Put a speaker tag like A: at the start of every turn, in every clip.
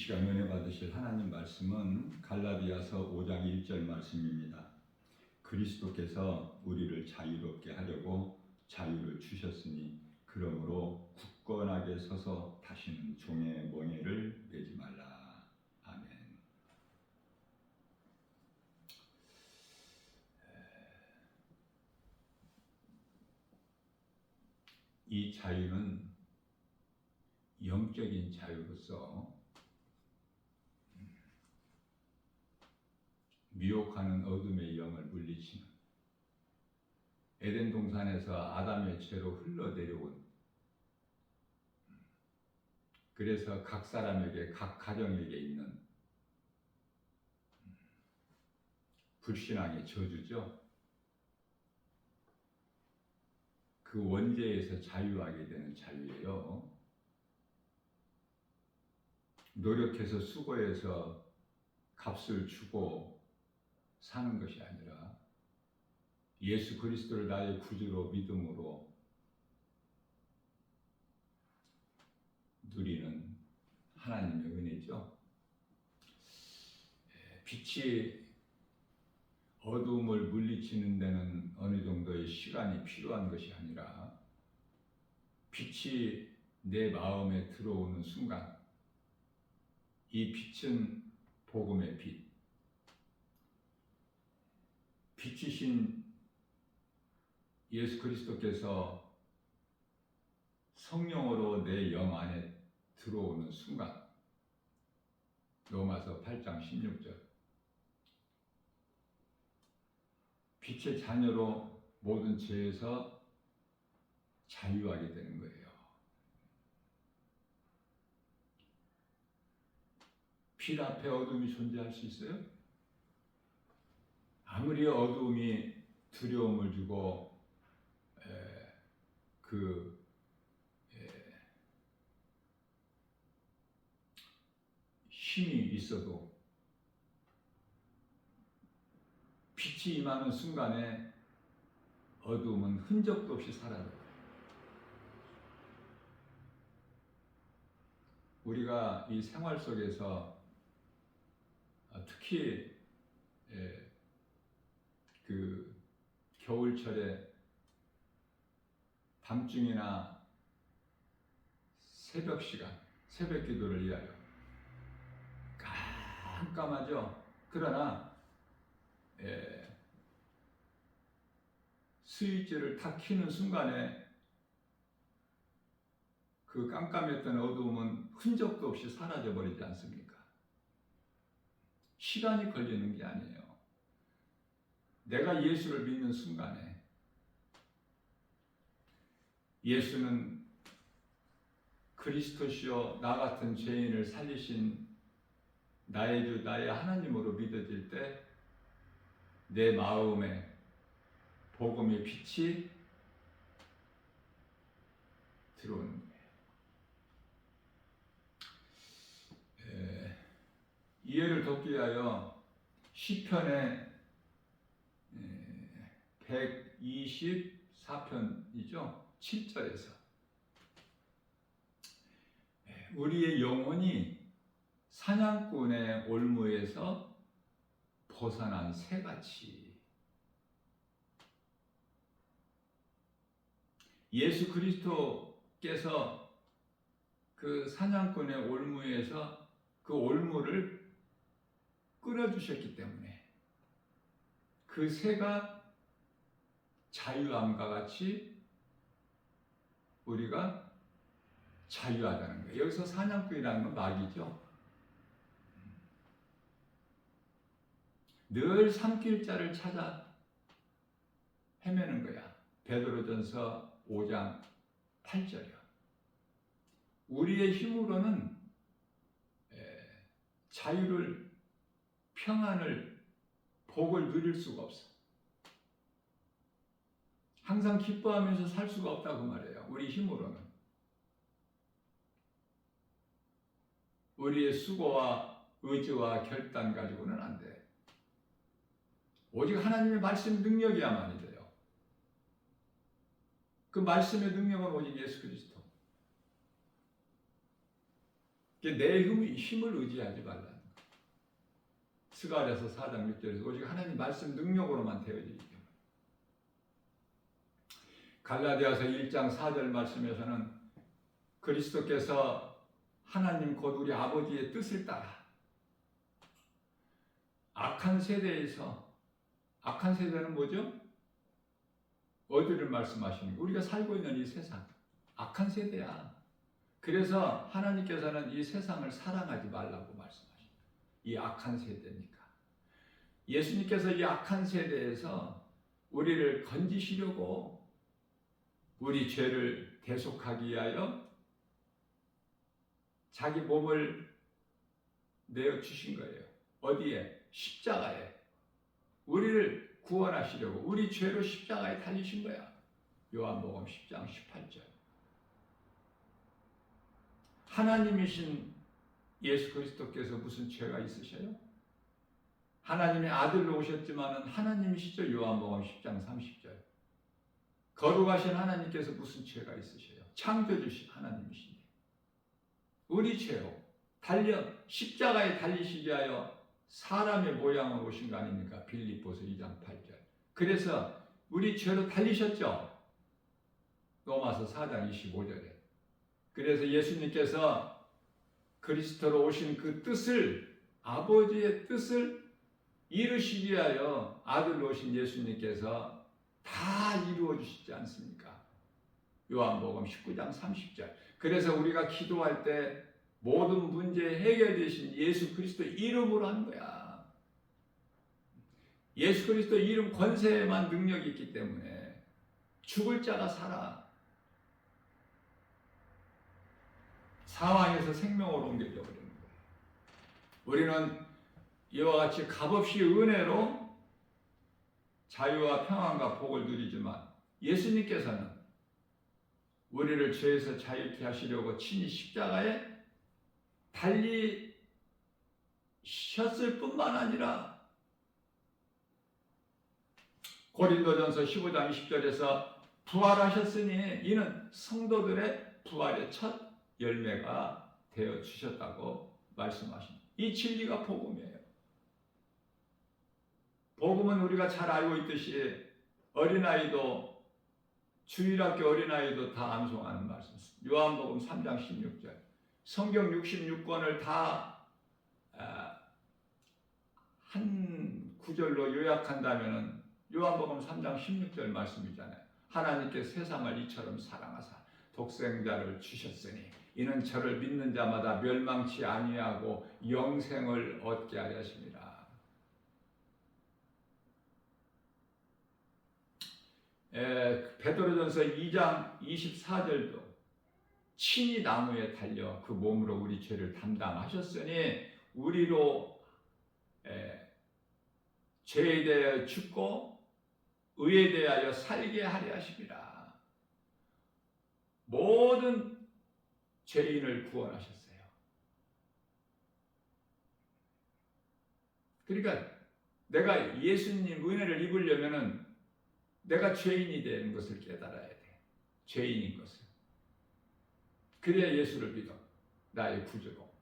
A: 시간 은혜 받으실 하나님 말씀은 갈라디아서 5장 1절 말씀입니다. 그리스도께서 우리를 자유롭게 하려고 자유를 주셨으니 그러므로 굳건하게 서서 다시는 종의 멍에를 매지 말라. 아멘. 이 자유는 영적인 자유로서 미혹하는 어둠의 영을 물리치는, 에덴 동산에서 아담의 죄로 흘러내려온, 그래서 각 사람에게 각 가정에게 있는 불신앙의 저주죠. 그 원죄에서 자유하게 되는 자유예요. 노력해서 수고해서 값을 주고 사는 것이 아니라 예수 그리스도를 나의 구주로 믿음으로 누리는 하나님의 은혜죠. 빛이 어두움을 물리치는 데는 어느 정도의 시간이 필요한 것이 아니라 빛이 내 마음에 들어오는 순간 이 빛은 복음의 빛, 빛이신 예수 그리스도께서 성령으로 내 영 안에 들어오는 순간, 로마서 8장 16절, 빛의 자녀로 모든 죄에서 자유하게 되는 거예요. 빛 앞에 어둠이 존재할 수 있어요? 아무리 어둠이 두려움을 주고 힘이 있어도 빛이 임하는 순간에 어둠은 흔적도 없이 사라져요. 우리가 이 생활 속에서 특히 그 겨울철에 밤중이나 새벽 시간, 새벽 기도를 위하여 깜깜하죠. 그러나 스위치를 탁 켜는 순간에 그 깜깜했던 어두움은 흔적도 없이 사라져 버리지 않습니까? 시간이 걸리는 게 아니에요. 내가 예수를 믿는 순간에 예수는 그리스도시요 나 같은 죄인을 살리신 나의 주 나의 하나님으로 믿어질 때 내 마음에 복음의 빛이 들어오는 거예요. 이해를 돕기 위하여 시편의 124편이죠. 7절에서 우리의 영혼이 사냥꾼의 올무에서 벗어난 새같이, 예수 그리스도께서 그 사냥꾼의 올무에서 그 올무를 끊어주셨기 때문에 그 새가 자유함과 같이 우리가 자유하다는 거예요. 여기서 사냥꾼이라는 건 마귀죠. 늘 삼킬 자를 찾아 헤매는 거야. 베드로전서 5장 8절이요. 우리의 힘으로는 자유를, 평안을, 복을 누릴 수가 없어. 항상 기뻐하면서 살 수가 없다고 말해요. 우리 힘으로는. 우리의 수고와 의지와 결단 가지고는 안 돼. 오직 하나님의 말씀 능력이야만이 돼요. 그 말씀의 능력은 오직 예수 그리스도. 내 힘을 의지하지 말라는 거예요. 스가랴서 4장 6절에서 오직 하나님 말씀 능력으로만 되어지기 때문에. 갈라디아서 1장 4절 말씀에서는 그리스도께서 하나님 곧 우리 아버지의 뜻을 따라 악한 세대에서, 악한 세대는 뭐죠? 어디를 말씀하시는 거예요? 우리가 살고 있는 이 세상 악한 세대야. 그래서 하나님께서는 이 세상을 사랑하지 말라고 말씀하십니다. 이 악한 세대니까. 예수님께서 이 악한 세대에서 우리를 건지시려고 우리 죄를 대속하기 위하여 자기 몸을 내어주신 거예요. 어디에? 십자가에. 우리를 구원하시려고 우리 죄로 십자가에 달리신 거야. 요한복음 10장 18절. 하나님이신 예수 그리스도께서 무슨 죄가 있으셔요? 하나님의 아들로 오셨지만은 하나님이시죠. 요한복음 10장 30절. 거룩하신 하나님께서 무슨 죄가 있으셔요? 창조주신 하나님이시니 우리 죄로 달려 십자가에 달리시기 위하여 사람의 모양으로 오신 거 아닙니까? 빌립보서 2장 8절. 그래서 우리 죄로 달리셨죠. 로마서 4장 25절에. 그래서 예수님께서 그리스도로 오신 그 뜻을, 아버지의 뜻을 이루시기 위하여 아들로 오신 예수님께서 다 이루어 주시지 않습니까? 요한복음 19장 30절. 그래서 우리가 기도할 때 모든 문제 해결되신 예수 그리스도 이름으로 한 거야. 예수 그리스도 이름 권세에만 능력이 있기 때문에 죽을 자가 살아. 사망에서 생명으로 옮겨져 버리는 거예요. 우리는 이와 같이 값없이 은혜로 자유와 평안과 복을 누리지만 예수님께서는 우리를 죄에서 자유케 하시려고 친히 십자가에 달리셨을 뿐만 아니라 고린도전서 15장 20절에서 부활하셨으니 이는 성도들의 부활의 첫 열매가 되어 주셨다고 말씀하십니다. 이 진리가 복음이에요. 복음은 우리가 잘 알고 있듯이 어린아이도, 주일학교 어린아이도 다 암송하는 말씀. 요한복음 3장 16절. 성경 66권을 다 한 구절로 요약한다면 요한복음 3장 16절 말씀이잖아요. 하나님께 세상을 이처럼 사랑하사 독생자를 주셨으니 이는 저를 믿는 자마다 멸망치 아니하고 영생을 얻게 하려 하십니다. 베드로전서 2장 24절도 친히 나무에 달려 그 몸으로 우리 죄를 담당하셨으니 우리로 죄에 대하여 죽고 의에 대하여 살게 하려 하십니다. 모든 죄인을 구원하셨어요. 그러니까 내가 예수님 은혜를 입으려면은 내가 죄인이 되는 것을 깨달아야 돼. 죄인인 것을. 그래야 예수를 믿어. 나의 구주로.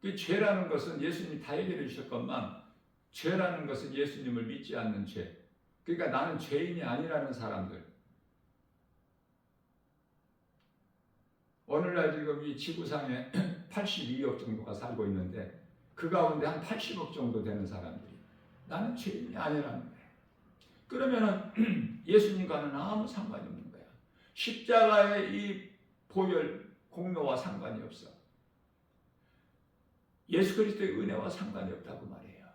A: 그 죄라는 것은 예수님이 다 해결해 주셨건만 죄라는 것은 예수님을 믿지 않는 죄. 그러니까 나는 죄인이 아니라는 사람들. 오늘날 지금 이 지구상에 82억 정도가 살고 있는데 그 가운데 한 80억 정도 되는 사람들이 나는 죄인이 아니라는 거예요. 그러면은 예수님과는 아무 상관이 없는 거야. 십자가의 이 보혈 공로와 상관이 없어. 예수 그리스도의 은혜와 상관이 없다고 말해요.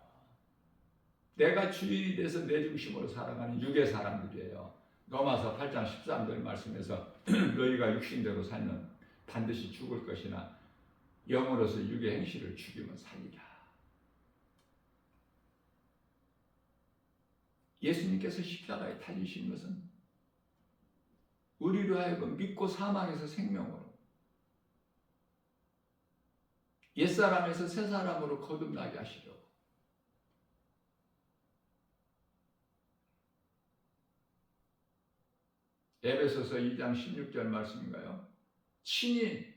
A: 내가 주인이 돼서 내 중심으로 살아가는 육의 사람들이에요. 로마서 8장 13절 말씀에서 너희가 육신대로 살면 반드시 죽을 것이나 영으로서 육의 행실을 죽이면 살리라. 예수님께서 십자가에 달리신 것은 우리로 하여금 믿고 사망에서 생명으로, 옛사람에서 새사람으로 거듭나게 하시려고. 에베소서 2장 16절 말씀인가요? 친히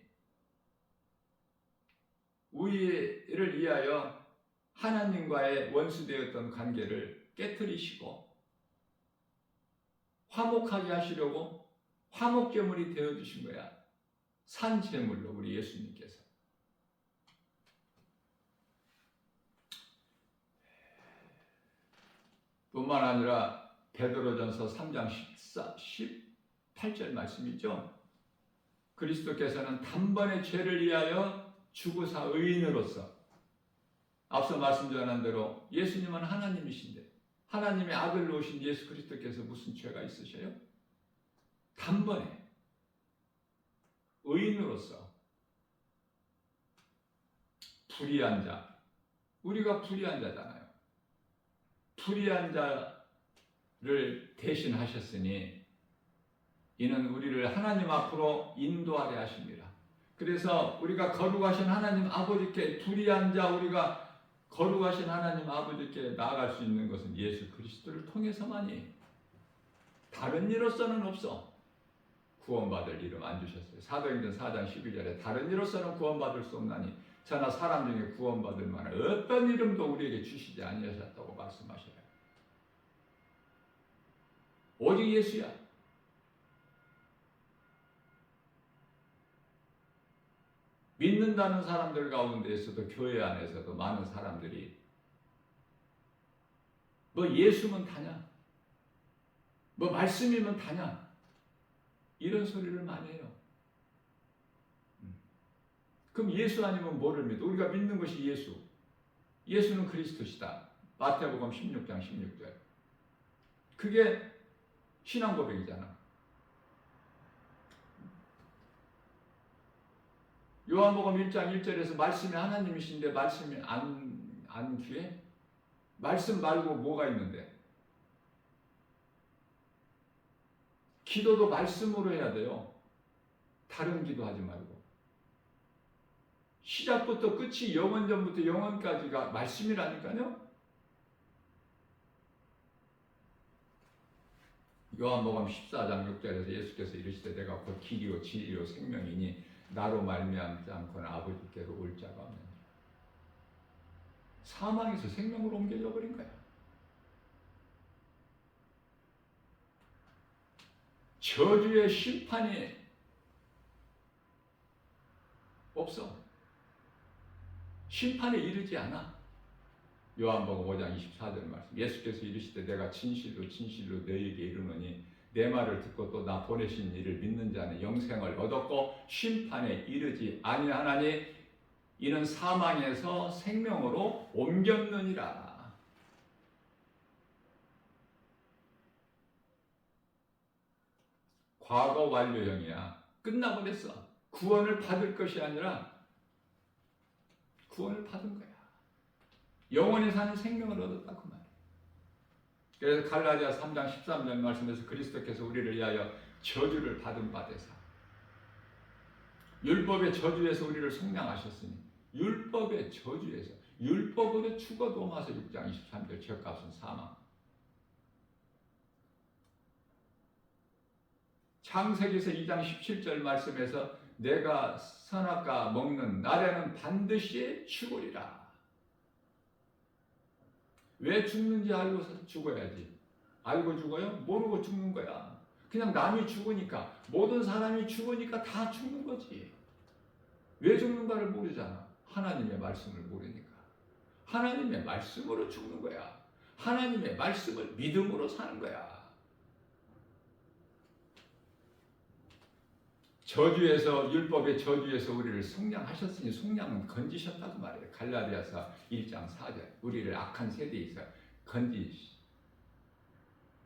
A: 우리를 위하여 하나님과의 원수되었던 관계를 깨뜨리시고 화목하게 하시려고 화목제물이 되어주신 거야. 산제물로 우리 예수님께서. 뿐만 아니라 베드로전서 3장 18절 말씀이죠. 그리스도께서는 단번에 죄를 위하여 죽으사 의인으로서, 앞서 말씀 전한 대로 예수님은 하나님이신데 하나님의 아들로 오신 예수 그리스도께서 무슨 죄가 있으셔요? 단번에 의인으로서, 불의한 자, 우리가 불의한 자잖아요. 불의한 자를 대신하셨으니 이는 우리를 하나님 앞으로 인도하려 하십니다. 그래서 우리가 거룩하신 하나님 아버지께, 불의한 자 우리가 거룩하신 하나님 아버지께 나아갈 수 있는 것은 예수 그리스도를 통해서만이, 다른 이로서는 없어. 구원받을 이름 안 주셨어요. 사도행전 4장 12절에 다른 이로서는 구원받을 수 없나니 저나 사람 중에 구원받을 만한 어떤 이름도 우리에게 주시지 아니하셨다고 말씀하셔요. 오직 예수야. 믿는다는 사람들 가운데에서도, 교회 안에서도 많은 사람들이 뭐 예수면 다냐? 뭐 말씀이면 다냐? 이런 소리를 많이 해요. 그럼 예수 아니면 뭐를 믿어? 우리가 믿는 것이 예수. 예수는 그리스도시다. 마태복음 16장 16절. 그게 신앙 고백이잖아. 요한복음 1장 1절에서 말씀이 하나님이신데 말씀이 안 귀해? 말씀 말고 뭐가 있는데? 기도도 말씀으로 해야 돼요. 다른 기도하지 말고. 시작부터 끝이, 영원전부터 영원까지가 말씀이라니까요. 요한복음 14장 6절에서 예수께서 이르시되 내가 곧 길이요 진리요 생명이니 나로 말미암지 않고는 아버지께로 올 자가 없느니라. 사망에서 생명으로 옮겨져 버린 거야. 저주의 심판이 없어. 심판에 이르지 않아. 요한복음 5장 24절 말씀. 예수께서 이르시되 내가 진실로 진실로 너희에게 이르노니 내 말을 듣고 또 나 보내신 이를 믿는 자는 영생을 얻었고 심판에 이르지 아니하나니 이는 사망에서 생명으로 옮겼느니라. 과거 완료형이야. 끝나버렸어. 구원을 받을 것이 아니라 구원을 받은 거야. 영원히 사는 생명을 얻었다고 말이야. 그래서 갈라디아 3장 13절 말씀에서 그리스도께서 우리를 위하여 저주를 받은 바 되사 율법의 저주에서 우리를 속량하셨으니, 율법의 저주에서, 율법으로 죽어 도마서 6장 23절 죄값은 사망. 창세기서 2장 17절 말씀에서 내가 선악과 먹는 날에는 반드시 죽으리라. 왜 죽는지 알고 죽어야지. 알고 죽어요? 모르고 죽는 거야. 그냥 남이 죽으니까, 모든 사람이 죽으니까 다 죽는 거지. 왜 죽는가를 모르잖아. 하나님의 말씀을 모르니까. 하나님의 말씀으로 죽는 거야. 하나님의 말씀을 믿음으로 사는 거야. 저주에서, 율법의 저주에서 우리를 속량하셨으니, 속량은 건지셨다고 말해요. 갈라디아서 1장 4절. 우리를 악한 세대에서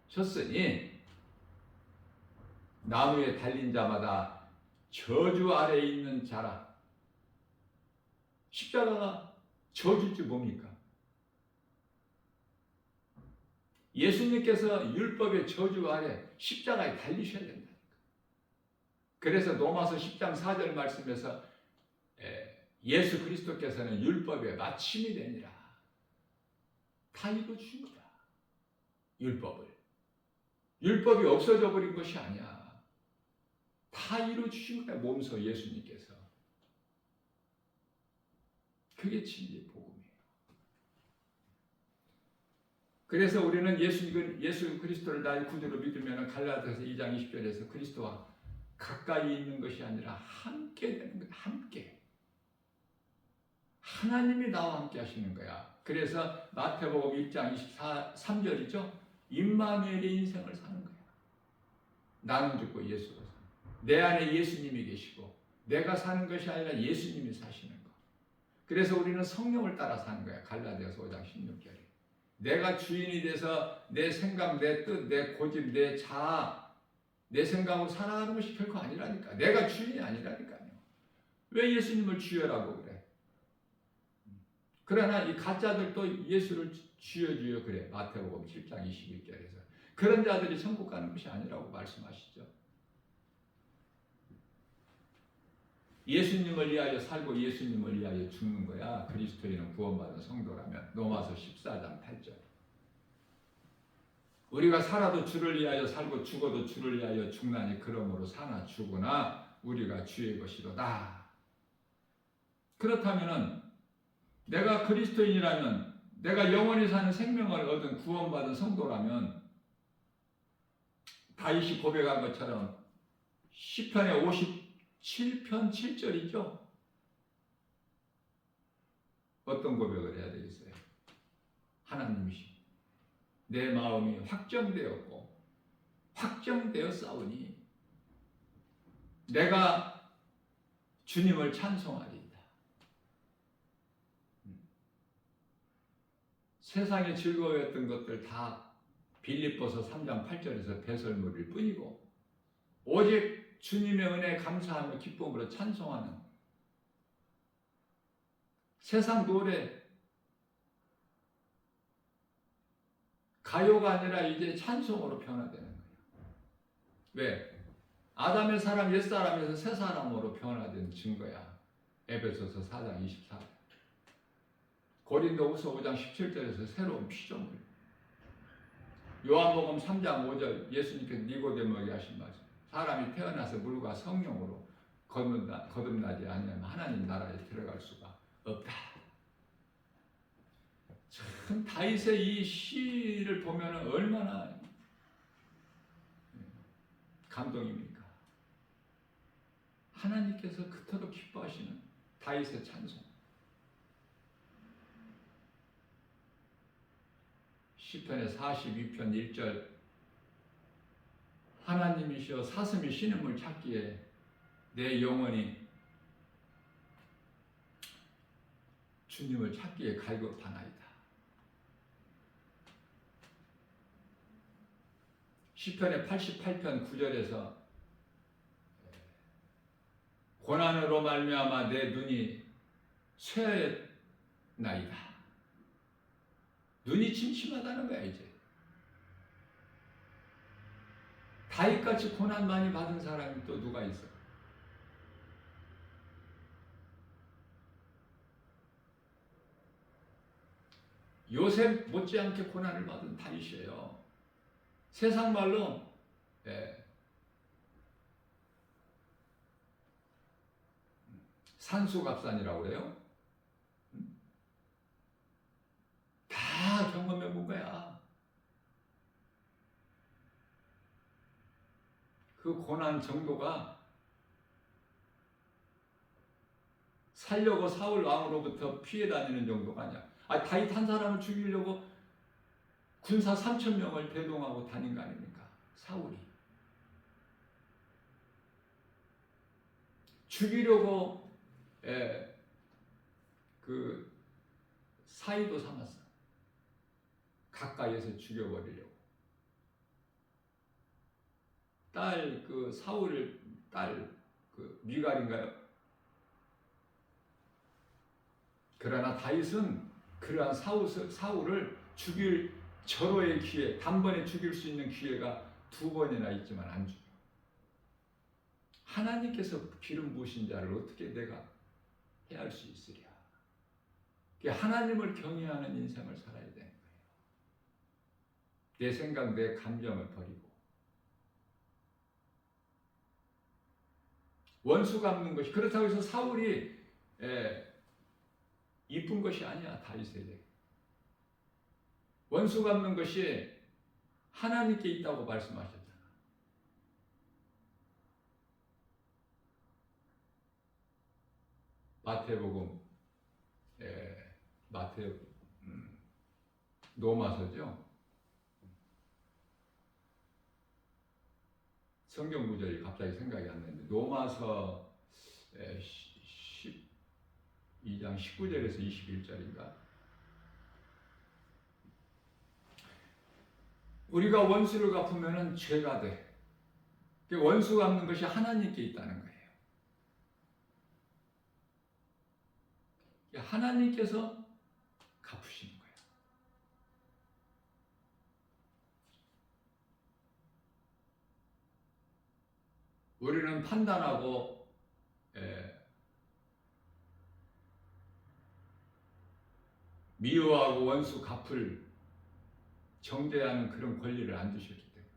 A: 건지셨으니 나무에 달린 자마다 저주 아래에 있는 자라. 십자가가 저주지 뭡니까? 예수님께서 율법의 저주 아래 십자가에 달리셔야 된다. 그래서 로마서 10장 4절 말씀에서 예수 그리스도께서는 율법의 마침이 되니라. 다 이루어주신 거야. 율법을. 율법이 없어져 버린 것이 아니야. 다 이루어주신 거야. 몸소 예수님께서. 그게 진리의 복음이에요. 그래서 우리는 예수 그리스도를 나의 구주로 믿으면 갈라디아서 2장 20절에서 그리스도와 가까이 있는 것이 아니라 함께 되는 거야. 함께. 하나님이 나와 함께 하시는 거야. 그래서 마태복음 1장 23절이죠. 임마누엘의 인생을 사는 거야. 나는 죽고 예수가 사는 거야. 내 안에 예수님이 계시고 내가 사는 것이 아니라 예수님이 사시는 거. 그래서 우리는 성령을 따라 사는 거야. 갈라디아서 5장 16절에. 내가 주인이 돼서 내 생각, 내 뜻, 내 고집, 내 자아, 내 생각으로 살아가는 것이 결코 아니라니까. 내가 주인이 아니라니까요. 왜 예수님을 주여라고 그래? 그러나 이 가짜들도 예수를 주여 그래. 마태복음 7장 21절에서. 그런 자들이 천국 가는 것이 아니라고 말씀하시죠. 예수님을 위하여 살고 예수님을 위하여 죽는 거야. 그리스도인은 구원받은 성도라면. 로마서 14장 8절. 우리가 살아도 주를 위하여 살고 죽어도 주를 위하여 죽나니 그러므로 사나 죽으나 우리가 주의 것이로다. 그렇다면은 내가 그리스도인이라면, 내가 영원히 사는 생명을 얻은 구원받은 성도라면 다윗이 고백한 것처럼 시편의 57편 7절이죠. 어떤 고백을 해야 되겠어요? 하나님이시 내 마음이 확정되었고 확정되었사오니 내가 주님을 찬송하리이다. 세상에 즐거워했던 것들 다 빌립보서 3장 8절에서 배설물일 뿐이고 오직 주님의 은혜에 감사하며 기쁨으로 찬송하는 세상 노래, 가요가 아니라 이제 찬송으로 변화되는 거예요. 왜? 아담의 사람, 옛사람에서 새 사람으로 변화된 증거야. 에베소서 4장 24절. 고린도후서 5장 17절에서 새로운 피조물. 요한복음 3장 5절 예수님께서 니고데모에게 하신 말씀. 사람이 태어나서 물과 성령으로 거듭나지 않으면 하나님 나라에 들어갈 수가 없다. 참 다윗의 이 시를 보면 얼마나 감동입니까? 하나님께서 그토록 기뻐하시는 다윗의 찬송. 시편의 42편 1절 하나님이시여 사슴이 신음을 찾기에 내 영혼이 주님을 찾기에 갈급하나이다. 시편의 88편 9절에서 고난으로 말미암아 내 눈이 쇠하였나이다. 눈이 침침하다는 거야 이제. 다윗같이 고난 많이 받은 사람이 또 누가 있어? 요셉 못지않게 고난을 받은 다윗이에요. 세상 말로 산수갑산이라고 그래요. 다 경험해 본 거야. 그 고난 정도가 살려고 사울 왕으로부터 피해 다니는 정도가 아니야. 다윗 한 사람을 죽이려고 군사 3,000명을 대동하고 다닌 거 아닙니까? 사울이. 죽이려고 그 사이도 삼았어. 가까이에서 죽여버리려고. 딸 그 사울을 딸 그 미갈인가요? 그러나 다윗은 그러한 사울을 죽일 절호의 기회, 단번에 죽일 수 있는 기회가 2번이나 있지만 안 죽여. 하나님께서 기름 부으신 자를 어떻게 내가 해할 수 있으랴. 하나님을 경외하는 인생을 살아야 되는 거예요. 내 생각, 내 감정을 버리고 원수 갚는 것이. 그렇다고 해서 사울이 이쁜 것이 아니야. 다윗에게 원수 갚는 것이 하나님께 있다고 말씀하셨잖아. 마태복음, 마태 로마서죠. 성경 구절이 갑자기 생각이 안 나는데 로마서 12장 19절에서 21절인가. 우리가 원수를 갚으면 죄가 돼. 원수 갚는 것이 하나님께 있다는 거예요. 하나님께서 갚으시는 거예요. 우리는 판단하고 미워하고 원수 갚을 정죄하는 그런 권리를 안 주셨기 때문에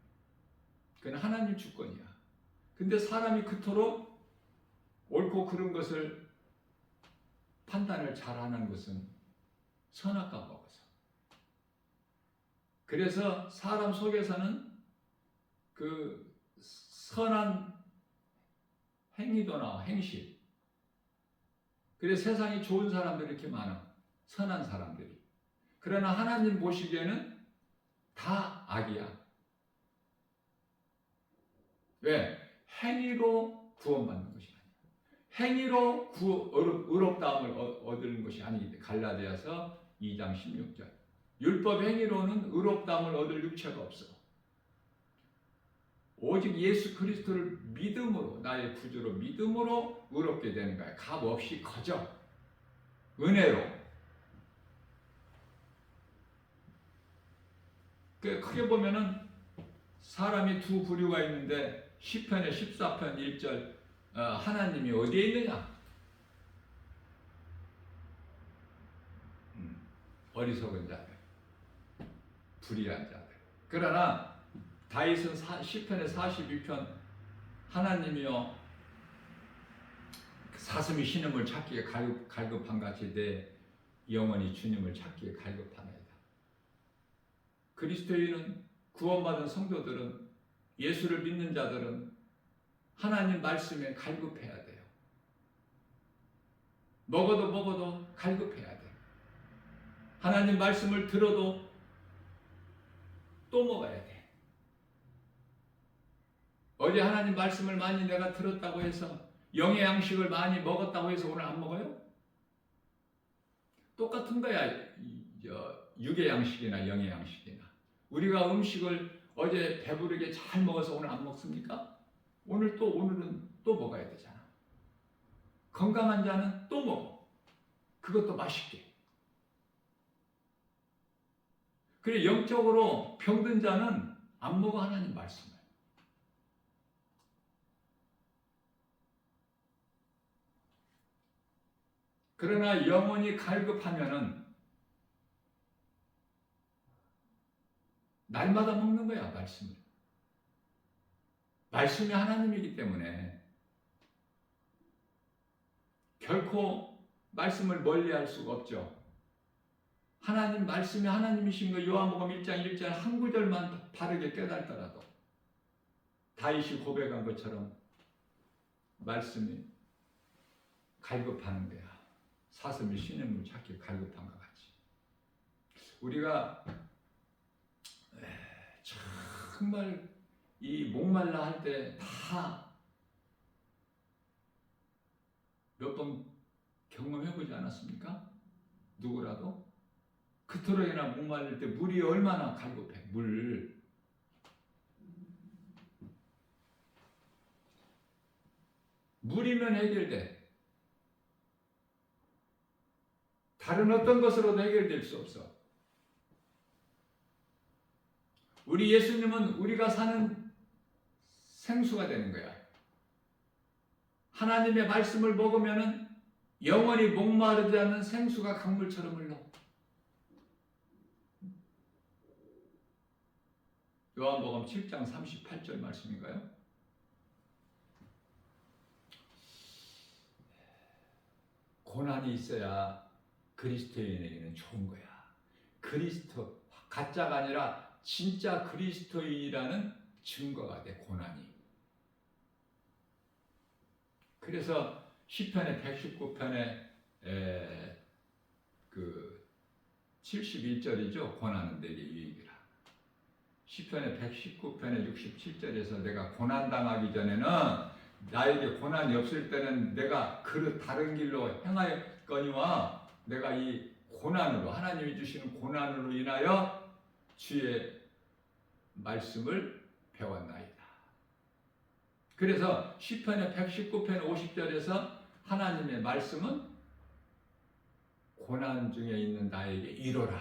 A: 그건 하나님 주권이야. 근데 사람이 그토록 옳고 그른 것을 판단을 잘하는 것은 선악과 먹어서. 그래서 사람 속에서는 그 선한 행위도나 행실, 그래서 세상에 좋은 사람들이 이렇게 많아. 선한 사람들이. 그러나 하나님 보시기에는 다 악이야. 왜? 행위로 구원받는 것이 아니야. 행위로 의롭다함을 얻는 것이 아니기 때문에. 갈라디아서 2장 16절. 율법 행위로는 의롭다함을 얻을 육체가 없어. 오직 예수 그리스도를 믿음으로, 나의 구주로 믿음으로 의롭게 되는 거야. 값 없이 거저 은혜로. 크게 보면은 사람이 두 부류가 있는데 시편의 14편 1절 하나님이 어디에 있느냐? 어리석은 자들, 불의한 자들. 그러나 다윗은 시편의 42편 하나님이여 사슴이 신음을 찾기에 갈급한 같이 내 영혼이 주님을 찾기에 갈급하나이다. 그리스도인은, 구원받은 성도들은, 예수를 믿는 자들은 하나님 말씀에 갈급해야 돼요. 먹어도 갈급해야 돼. 하나님 말씀을 들어도 또 먹어야 돼. 어제 하나님 말씀을 많이 내가 들었다고 해서, 영의 양식을 많이 먹었다고 해서 오늘 안 먹어요? 똑같은 거야. 육의 양식이나 영의 양식이나. 우리가 음식을 어제 배부르게 잘 먹어서 오늘 안 먹습니까? 오늘은 또 먹어야 되잖아. 건강한 자는 또 먹어. 그것도 맛있게. 그래, 영적으로 병든 자는 안 먹어, 하나님 말씀을. 그러나 영혼이 갈급하면은 날마다 먹는 거야, 말씀을. 말씀이 하나님이기 때문에 결코 말씀을 멀리할 수가 없죠. 하나님 말씀이 하나님이신 거 요한복음 1장 1절 한 구절만 바르게 깨달더라도 다윗이 고백한 것처럼 말씀이 갈급하는 거야. 사슴이 신음을 찾기 갈급한 것 같이. 우리가 정말 이 목말라 할 때 다 몇 번 경험해보지 않았습니까? 누구라도? 그토록이나 목말릴 때 물이 얼마나 갈급해. 물이면 해결돼. 다른 어떤 것으로도 해결될 수 없어. 우리 예수님은 우리가 사는 생수가 되는 거야. 하나님의 말씀을 먹으면 영원히 목마르지 않는 생수가 강물처럼 흘러. 요한복음 7장 38절 말씀인가요? 고난이 있어야 그 그리스도인에게는 좋은 거야. 그리스도, 가짜가 아니라 진짜 그리스도인이라는 증거가 돼, 고난이. 그래서 시편의 119편에 그 71절이죠. 고난은 내게 유익이라. 시편의 119편의 67절에서 내가 고난당하기 전에는, 나에게 고난이 없을 때는 내가 그릇 다른 길로 행하였거니와 내가 이 고난으로, 하나님이 주시는 고난으로 인하여 주의 말씀을 배웠나이다. 그래서 시편의 119편 50절에서 하나님의 말씀은 고난 중에 있는 나에게 위로라.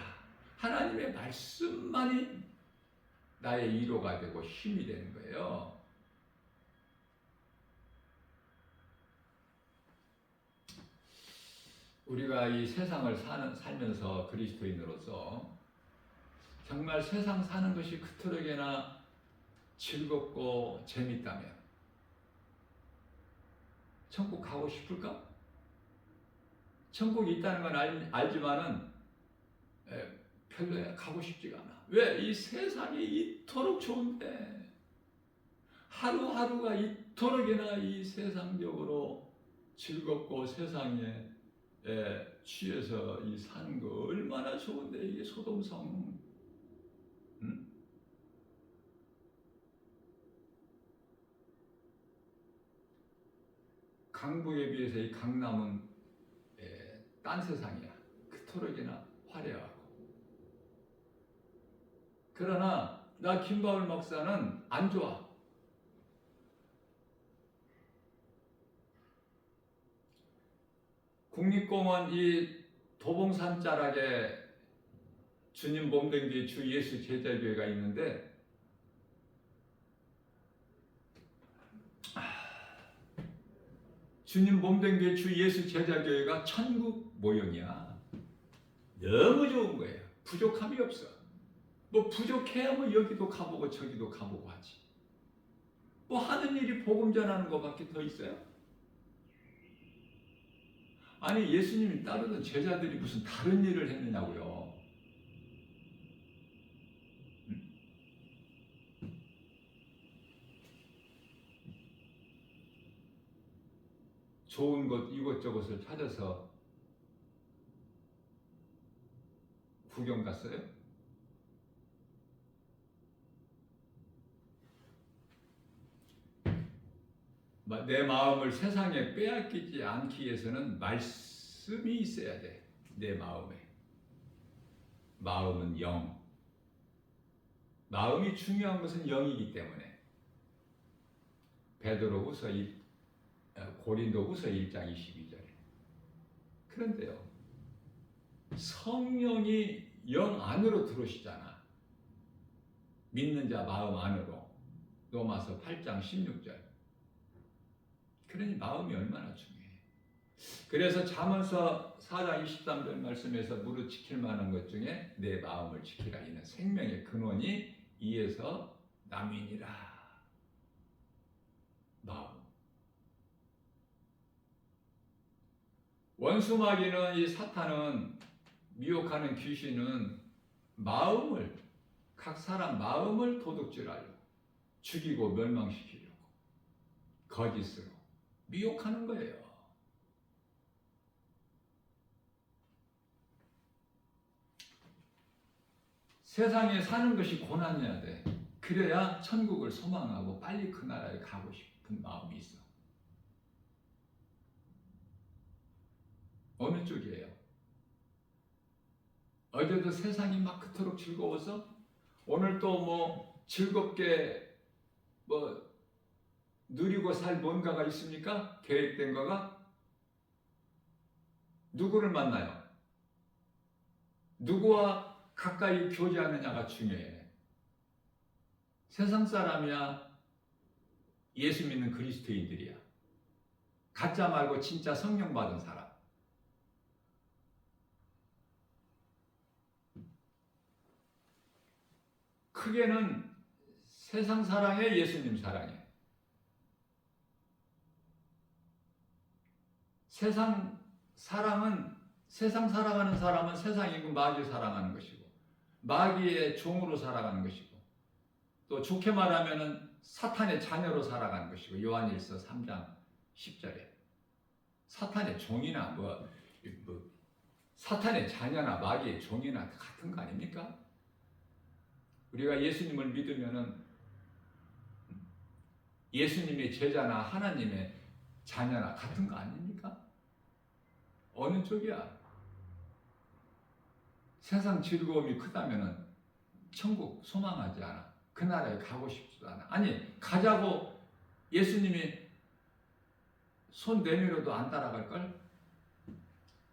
A: 하나님의 말씀만이 나의 위로가 되고 힘이 되는 거예요. 우리가 이 세상을 살면서 그리스도인으로서 정말 세상 사는 것이 그토록이나 즐겁고 재밌다면 천국 가고 싶을까? 천국이 있다는 건 알지만은 별로 가고 싶지가 않아. 왜? 이 세상이 이토록 좋은데, 하루하루가 이토록이나 이 세상적으로 즐겁고 세상에 취해서 이 사는 거 얼마나 좋은데, 이게 소돔성. 강북에 비해서 이 강남은 딴 세상이야. 그토록이나 화려하고. 그러나 나 김바울 목사는 안 좋아. 국립공원 이 도봉산 자락에 주님 몸된 게 주 예수 제자교회가 있는데, 주님 몸된 게 주 예수 제자교회가 천국 모형이야. 너무 좋은 거예요. 부족함이 없어. 뭐 부족해야 뭐 여기도 가보고 저기도 가보고 하지. 뭐 하는 일이 복음 전하는 것밖에 더 있어요? 아니, 예수님이 따르던 제자들이 무슨 다른 일을 했느냐고요. 좋은 것 이것저것을 찾아서 구경 갔어요? 내 마음을 세상에 빼앗기지 않기 위해서는 말씀이 있어야 돼. 내 마음에. 마음은 영. 마음이 중요한 것은 영이기 때문에. 베드로후서 고린도후서 1장 22절에. 그런데요, 성령이 영 안으로 들어오시잖아. 믿는 자 마음 안으로. 로마서 8장 16절. 그러니 마음이 얼마나 중요해. 그래서 잠언서 4장 23절 말씀에서 무릇 지킬 만한 것 중에 내 마음을 지키라. 이는 생명의 근원이 이에서 남이니라. 마음. 원수마귀는, 이 사탄은, 미혹하는 귀신은 마음을, 각 사람 마음을 도둑질하려고, 죽이고 멸망시키려고 거짓으로 미혹하는 거예요. 세상에 사는 것이 고난이어야 돼. 그래야 천국을 소망하고 빨리 그 나라에 가고 싶은 마음이 있어. 어느 쪽이에요? 어제도 세상이 막 그토록 즐거워서 오늘 또 뭐 즐겁게 뭐 누리고 살 뭔가가 있습니까? 계획된 거가? 누구를 만나요? 누구와 가까이 교제하느냐가 중요해. 세상 사람이야, 예수 믿는 그리스도인들이야. 가짜 말고 진짜 성령 받은 사람. 크게는 세상 사랑에 예수님 사랑해. 세상 사랑은 세상 살아가는 사람은 세상 임금 마귀 살아가는 것이고 마귀의 종으로 살아가는 것이고 또 좋게 말하면은 사탄의 자녀로 살아가는 것이고 요한일서 3장 10절에 사탄의 종이나 뭐 사탄의 자녀나 마귀의 종이나 같은 거 아닙니까? 우리가 예수님을 믿으면은 예수님의 제자나 하나님의 자녀나 같은 거 아닙니까? 어느 쪽이야? 세상 즐거움이 크다면은 천국 소망하지 않아. 그 나라에 가고 싶지도 않아. 아니, 가자고 예수님이 손 내밀어도 안 따라갈걸?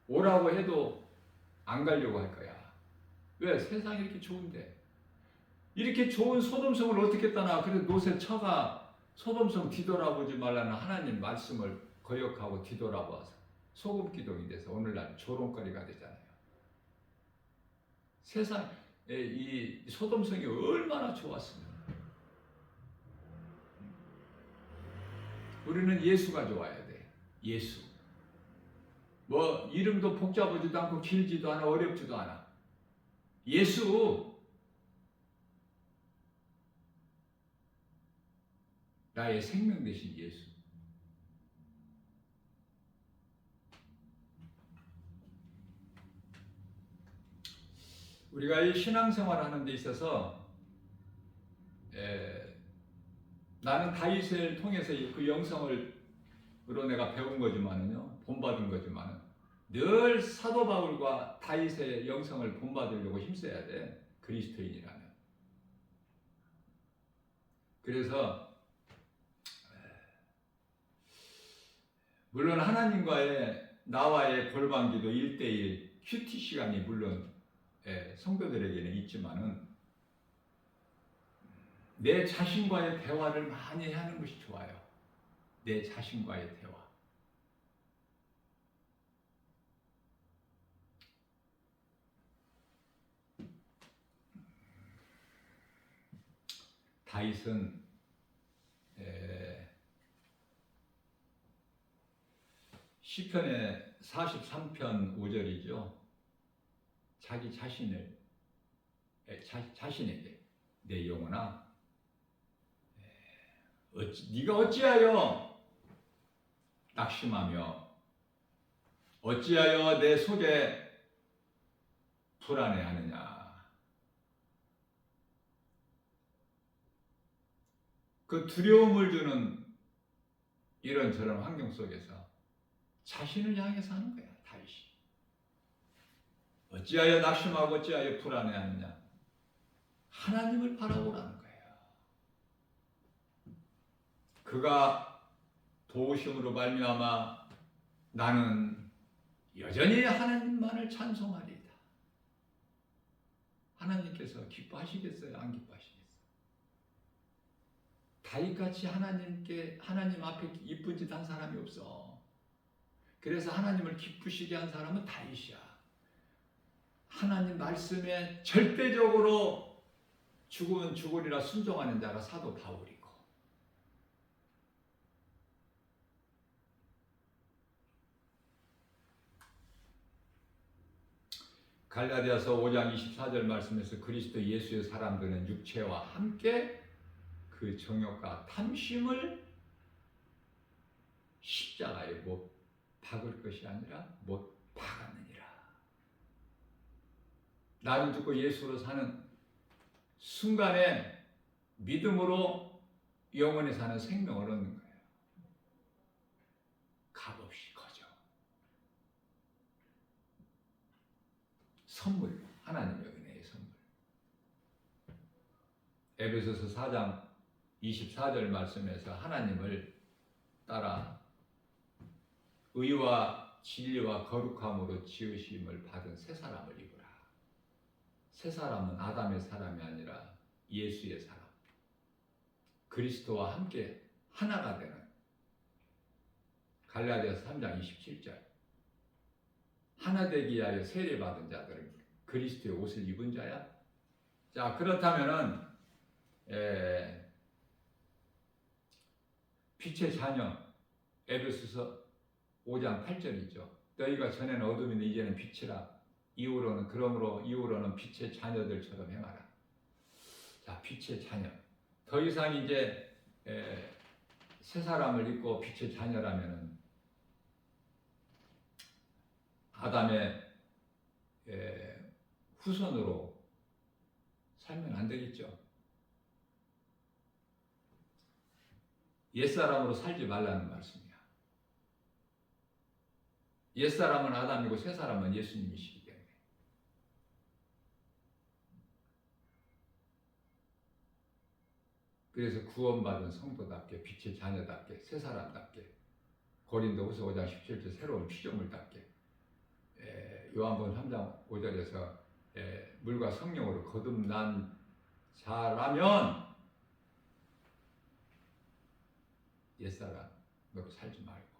A: 오라고 해도 안 가려고 할 거야. 왜? 세상이 이렇게 좋은데. 이렇게 좋은 소돔성을 어떻게 떠나? 그래서 노새 처가 소돔성 뒤돌아보지 말라는 하나님 말씀을 거역하고 뒤돌아봐서 소금기둥이 돼서 오늘날 조롱거리가 되잖아요. 세상에 이 소돔성이 얼마나 좋았습니까? 우리는 예수가 좋아야 돼. 예수. 뭐 이름도 복잡하지도 않고 길지도 않아 어렵지도 않아. 예수. 나의 생명 되신 예수. 우리가 이 신앙생활 하는 데 있어서 나는 다윗을 통해서 그 영성으로 내가 배운 거지만은요, 본받은 거지만은 늘 사도 바울과 다윗의 영성을 본받으려고 힘써야 돼. 그리스도인이라면. 그래서 물론 하나님과의 나와의 골방기도 1대1 큐티 시간이 물론 성도들에게는 있지만은 내 자신과의 대화를 많이 하는 것이 좋아요. 내 자신과의 대화. 다윗은 시편의 43편 5절이죠. 자기 자신에게 내 영혼아 네가 어찌하여 낙심하며 어찌하여 내 속에 불안해하느냐. 그 두려움을 주는 이런저런 환경 속에서 자신을 향해서 하는 거야. 다윗이. 어찌하여 낙심하고 어찌하여 불안해하느냐. 하나님을 바라보라는 거예요. 그가 도우심으로 말미암아 나는 여전히 하나님만을 찬송하리이다. 하나님께서 기뻐하시겠어요? 안 기뻐하시겠어요? 다윗같이 하나님 앞에 이쁜 짓 한 사람이 없어. 그래서 하나님을 기쁘시게 한 사람은 다윗이야. 하나님 말씀에 절대적으로 죽으면 죽으리라 순종하는 자가 사도 바울이고, 갈라디아서 5장 24절 말씀에서 그리스도 예수의 사람들은 육체와 함께 그 정욕과 탐심을 십자가에 못 박을 것이 아니라 못 박았느니라. 나를 듣고 예수로 사는 순간에 믿음으로 영원히 사는 생명을 얻는 거예요. 값없이 거저. 선물, 하나님의 은혜의 선물. 에베소서 4장 24절 말씀에서 하나님을 따라 의와 진리와 거룩함으로 지으심을 받은 새 사람을 입으라. 새 사람은 아담의 사람이 아니라 예수의 사람. 그리스도와 함께 하나가 되는 갈라디아서 3장 27절. 하나 되기 위하여 세례받은 자들은 그리스도의 옷을 입은 자야. 자, 그렇다면은 빛의 자녀 에베소서 5장 8절이죠. 너희가 전에는 어둠인데 이제는 빛이라. 이후로는 빛의 자녀들처럼 행하라. 자, 빛의 자녀. 더 이상 이제 새 사람을 입고 빛의 자녀라면은 아담의 후손으로 살면 안 되겠죠. 옛사람으로 살지 말라는 말씀이야. 옛사람은 아담이고 새사람은 예수님이시기 때문에. 그래서 구원받은 성도답게, 빛의 자녀답게, 새사람답게, 고린도후서 5장 17절 새로운 피조물답게, 요한복음 3장 5절에서 물과 성령으로 거듭난 자라면 옛사람으로 살지 말고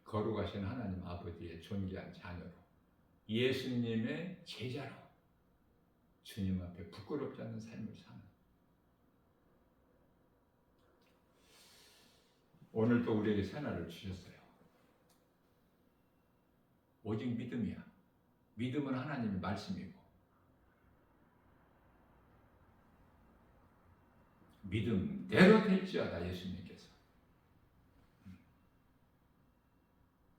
A: 거룩하신 하나님 아버지의 존귀한 자녀로 예수님의 제자로 주님 앞에 부끄럽지 않는 삶을 사는, 오늘 또 우리에게 새날을 주셨어요. 오직 믿음이야. 믿음은 하나님의 말씀이고 믿음대로 될지어다. 예수님께서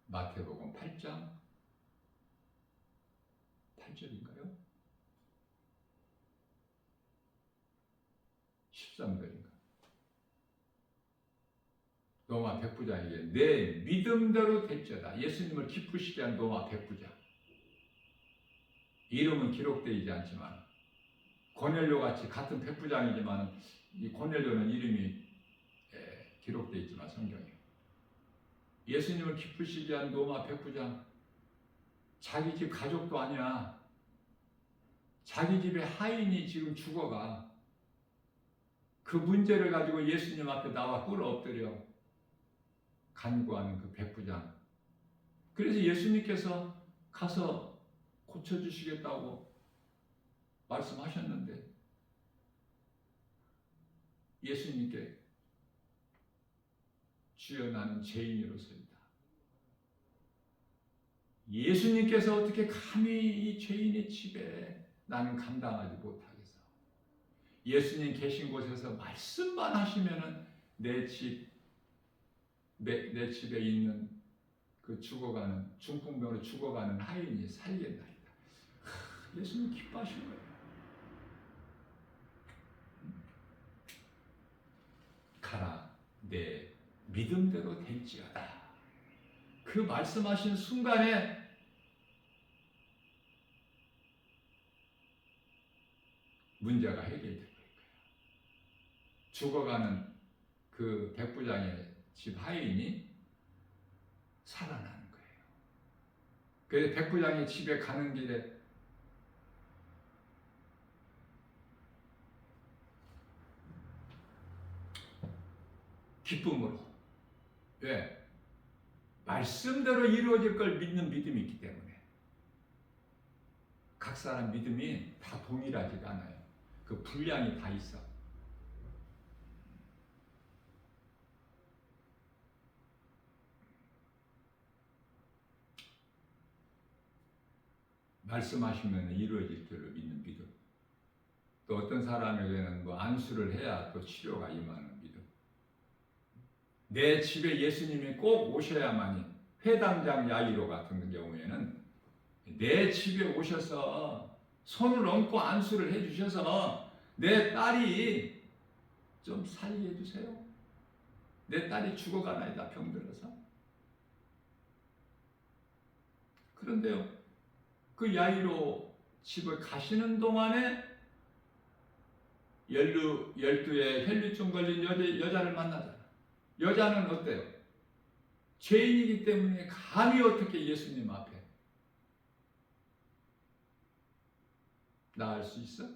A: 마태복음 8장 8절인가요? 13절인가? 노마 백부장에게 내 믿음대로 될지어다. 예수님을 기쁘시게 한 노마 백부장. 이름은 기록되지 않지만 고넬료 같이 같은 백부장이지만 이 고넬료는 이름이 기록되어 있지만 성경에 예수님을 기쁘시게 한 노마 백부장, 자기 집 가족도 아니야. 자기 집에 하인이 지금 죽어가. 그 문제를 가지고 예수님 앞에 나와 꿇어 엎드려 간구하는 그 백부장. 그래서 예수님께서 가서 고쳐주시겠다고 말씀하셨는데 예수님께 주여 나는 죄인으로서이다. 예수님께서 어떻게 감히 이 죄인의 집에 나는 감당하지 못하겠어. 예수님 계신 곳에서 말씀만 하시면은 내 집에 있는 그 죽어가는 중풍병으로 죽어가는 하인이 살겠나이다. 예수님 기뻐하신 거예요. 가라, 내 믿음대로 될지어다. 그 말씀하신 순간에 문제가 해결될 거예요. 죽어가는 그 백부장의 집 하인이 살아나는 거예요. 그래서 백부장의 집에 가는 길에 기쁨으로, 왜? 말씀대로 이루어질 걸 믿는 믿음이 있기 때문에. 각 사람 믿음이 다 동일하지가 않아요. 그 분량이 다 있어. 말씀하시면 이루어질 줄을 믿는 믿음. 또 어떤 사람에게는 뭐 안수를 해야 또 치료가 임하는 믿음. 내 집에 예수님이 꼭 오셔야만이, 회당장 야이로 같은 경우에는 내 집에 오셔서 손을 얹고 안수를 해주셔서 내 딸이 좀 살게 해주세요. 내 딸이 죽어가나이다, 병들어서. 그런데요, 그 야이로 집을 가시는 동안에 12에 혈류증 걸린 여자를 만나잖아. 여자는 어때요? 죄인이기 때문에 감히 어떻게 예수님 앞에 나을 수 있어?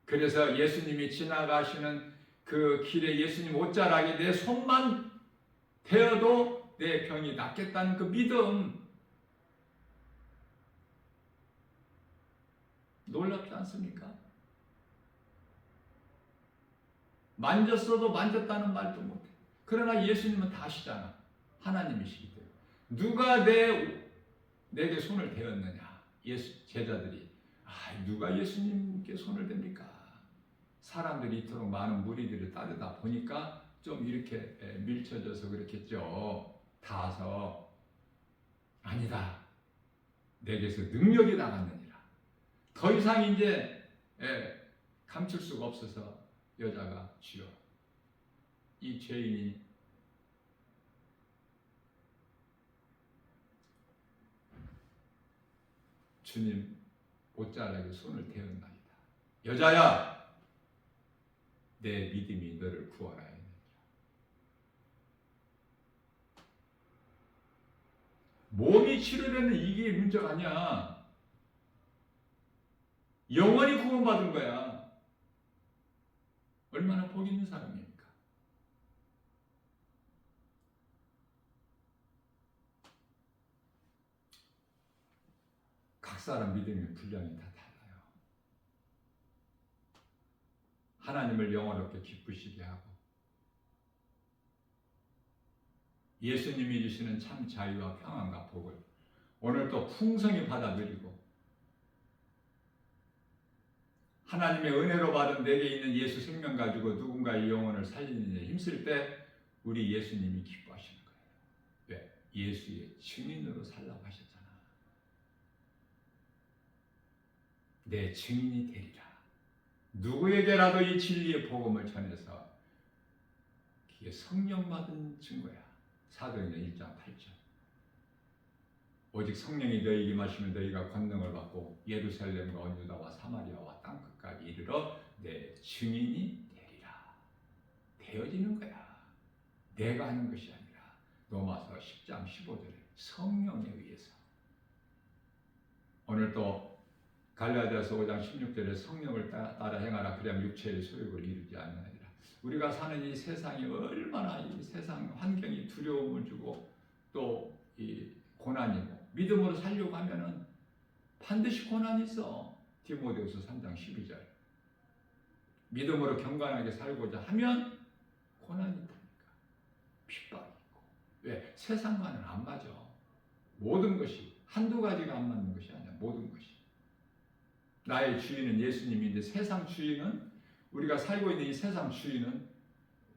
A: 그래서 예수님이 지나가시는 그 길에 예수님 옷자락에 내 손만 대어도 내 병이 낫겠다는 그 믿음, 놀랍지 않습니까? 만졌어도 만졌다는 말도 못해. 그러나 예수님은 다 아시잖아. 하나님이시기 때문에. 누가 내게 손을 대었느냐? 제자들이 누가 예수님께 손을 댑니까? 사람들이 이토록 많은 무리들을 따르다 보니까 좀 이렇게 밀쳐져서 그렇겠죠. 닿아서 아니다. 내게서 능력이 나갔느니라. 더 이상 이제 감출 수가 없어서 여자가 주여, 이 죄인이 주님 옷자락에 손을 대었나이다. 여자야, 내 믿음이 너를 구원하였느니라. 몸이 치료되는 이게 문제가 아니야. 영원히 구원받은 거야. 얼마나 복 있는 사람입니까? 각 사람 믿음의 분량이 다 달라요. 하나님을 영원롭게 기쁘시게 하고 예수님이 주시는 참 자유와 평안과 복을 오늘 또 풍성히 받아들이고 하나님의 은혜로 받은 내게 있는 예수 생명 가지고 누군가의 영혼을 살리는 데 힘쓸 때 우리 예수님이 기뻐하시는 거예요. 왜? 예수의 증인으로 살라고 하셨잖아. 내 증인이 되리라. 누구에게라도 이 진리의 복음을 전해서 그게 성령 받은 증거야. 사도행전 1장 8절. 오직 성령이 너희에게 임하시면 너희가 권능을 받고 예루살렘과 온 유다와 사마리아와 땅끝까지 이르러 내 증인이 되리라. 되어지는 거야. 내가 하는 것이 아니라 로마서 10장 15절에 성령에 의해서. 오늘 또 갈라디아서 5장 16절에 성령을 따라 행하라. 그리하면 육체의 소욕을 이루지 않느니라. 우리가 사는 이 세상이 얼마나 이 세상 환경이 두려움을 주고 또 이 고난이고 믿음으로 살려고 하면은 반드시 고난이 있어. 디모데후서 3장 12절. 믿음으로 경건하게 살고자 하면 고난이 있다니까. 핍박이 있고. 왜? 세상과는 안 맞아. 모든 것이 한두 가지가 안 맞는 것이 아니야. 모든 것이. 나의 주인은 예수님인데 세상 주인은 우리가 살고 있는 이 세상 주인은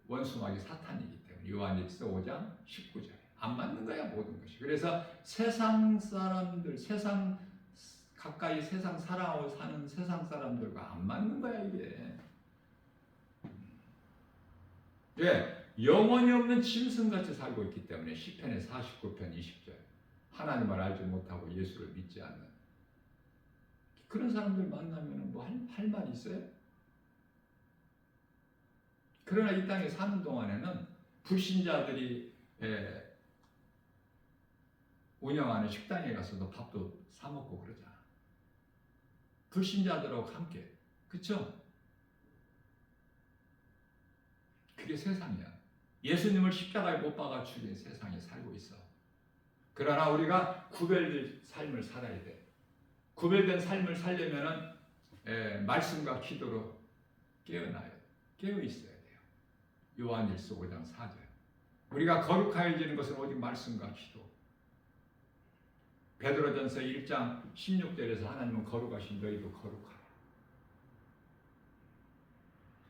A: 원수마귀 사탄이기 때문에 요한일서 5장 19절에 안 맞는 거야 모든 것이. 그래서 세상 사람들, 세상 가까이 세상 살아오고 사는 세상 사람들과 안 맞는 거야 이게. 왜? 영혼이 없는 짐승같이 살고 있기 때문에 시편의 49편 20절 하나님을 알지 못하고 예수를 믿지 않는 그런 사람들 만나면 뭐 할 말이 있어요? 그러나 이 땅에 사는 동안에는 불신자들이 운영하는 식당에 가서도 밥도 사 먹고 그러잖아. 불신자들하고 함께. 그쵸? 그게 세상이야. 예수님을 십자가에 못 박아 죽인 세상에 살고 있어. 그러나 우리가 구별된 삶을 살아야 돼. 구별된 삶을 살려면은 말씀과 기도로 깨어 있어야 돼요. 요한일서 5장 4절. 우리가 거룩하여지는 것은 오직 말씀과 기도. 베드로전서 1장 16절에서 하나님은 거룩하신 너희도 거룩하라.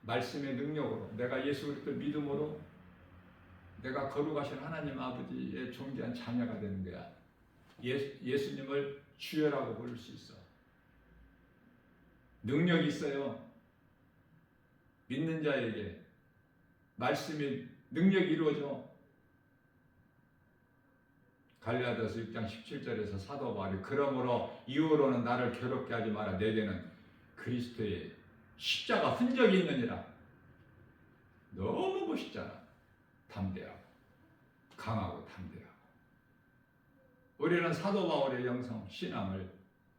A: 말씀의 능력으로 내가 예수 그리스도를 믿음으로 내가 거룩하신 하나님 아버지의 존귀한 자녀가 되는 거야. 예수님을 주여라고 부를 수 있어. 능력이 있어요. 믿는 자에게 말씀이 능력이 이루어져. 갈라디아서 6장 17절에서 사도 바울이 그러므로 이후로는 나를 괴롭게 하지 마라. 내게는 그리스도의 십자가 흔적이 있느니라. 너무 멋있잖아. 담대하고 강하고 담대하고. 우리는 사도 바울의 영성 신앙을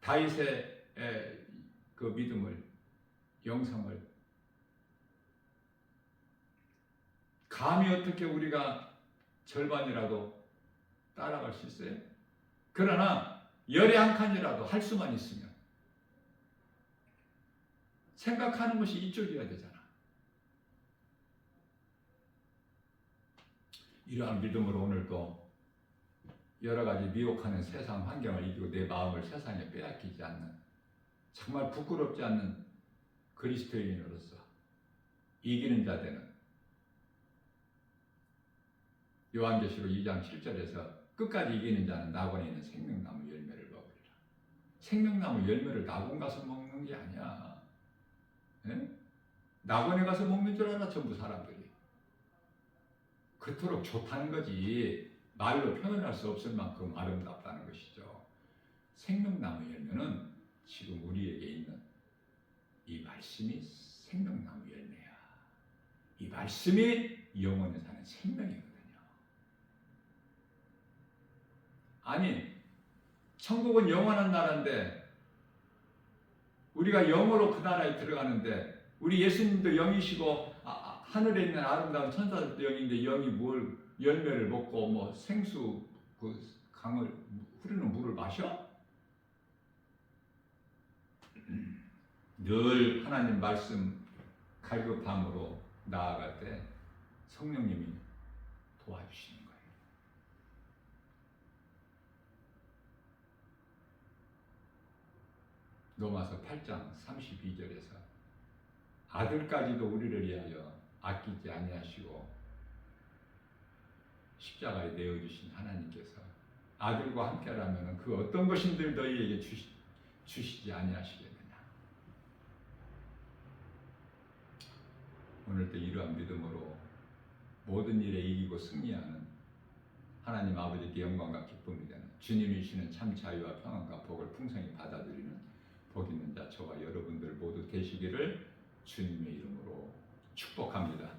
A: 다윗의 그 믿음을 영성을 감히 어떻게 우리가 절반이라도 따라갈 수 있어요? 그러나 열의 한 칸이라도 할 수만 있으면 생각하는 것이 이쪽이어야 되잖아. 이러한 믿음으로 오늘도 여러 가지 미혹하는 세상 환경을 이기고 내 마음을 세상에 빼앗기지 않는, 정말 부끄럽지 않는 그리스도인으로서 이기는 자 되는, 요한계시록 2장 7절에서 끝까지 이기는 자는 낙원에 있는 생명나무 열매를 먹으리라. 생명나무 열매를 낙원 가서 먹는 게 아니야. 에? 낙원에 가서 먹는 줄 알아 전부 사람들이. 그토록 좋다는 거지 말로 표현할 수 없을 만큼 아름답다는 것이죠. 생명나무 열매는 지금 우리에게 있는 이 말씀이 생명나무 열매야. 이 말씀이 영원에 사는 생명이거든요. 아니, 천국은 영원한 나라인데 우리가 영으로 그 나라에 들어가는데, 우리 예수님도 영이시고 하늘에 있는 아름다운 천사들도 영인데 영이 뭘 열매를 먹고 뭐 생수 그 강을 흐르는 물을 마셔? 늘 하나님 말씀 갈급함으로 나아갈 때 성령님이 도와주시는 거예요. 로마서 8장 32절에서 아들까지도 우리를 위하여 아끼지 아니하시고 십자가에 내어주신 하나님께서 아들과 함께라면 그 어떤 것인들 너희에게 주시지 아니하시겠느냐. 오늘도 이러한 믿음으로 모든 일에 이기고 승리하는 하나님 아버지께 영광과 기쁨이 되는 주님이 주시는 참 자유와 평안과 복을 풍성히 받아들이는 복 있는 자 저와 여러분들 모두 되시기를 주님의 이름으로 축복합니다.